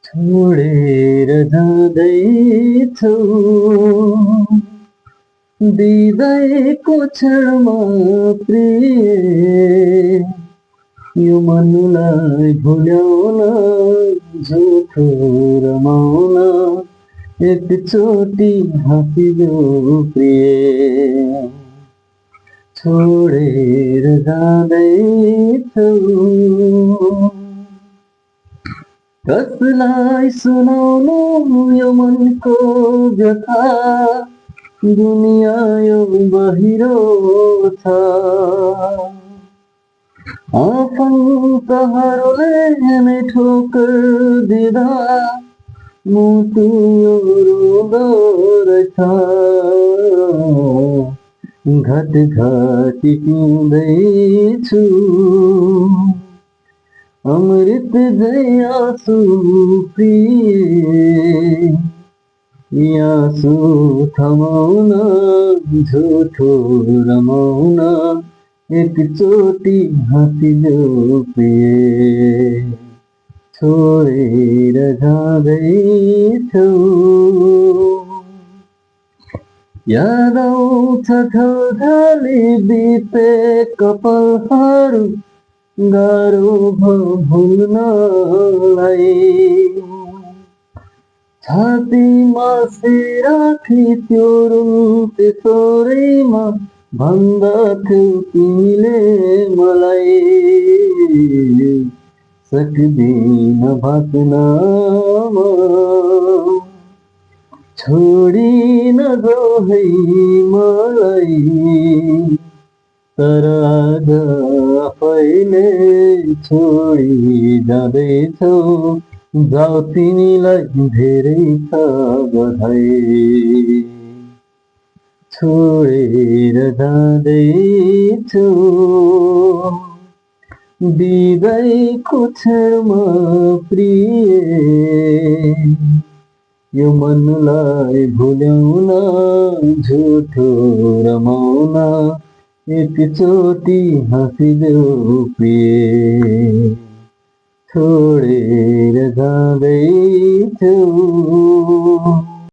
छोडेर जाँदैछौ बिदाईको क्षणमा प्रिय, यो मनलाई भुल्याउन झुठो रमाउन एकचोटि हाँसिदेऊ प्रिय। छोडेर जाँदैछौ कसलाई सुनाउनु यो मनको व्यथा, दुनिया यो बहिरो छ। आफन्तहरूले नै ठोकर दिँदा मुटु यो रुँदो रहेछ। घटघटी पिउँदैछु अमृत झै आँसु प्रिय, आँसु थमाउन झुठो रमाउन एकचोटि हाँसिदेऊ प्रिय। छोडेर जाँदैछौ याद आउँछ ढलढली बितेका पलहरू, गाह्रो भयो भुल्नलाई। छातीमा सिर राखी त्यो रुन्ते स्वरैमा भन्दथ्यौ तिमीले मलाई, सक्दिन बाँच्न म छोडी नजाऊ है मलाई। तर आज आफैले छोडी जाँदैछौ, जाऊ तिमीलाई धेरै छ बधाई। छोडेर जाँदैछौ बिदाईको क्षणमा प्रिय, यो मनलाई भुल्याउन झुठो रमाउन एकचोटि हाँसिदेऊ प्रिय। छोडेर जाँदैछौ।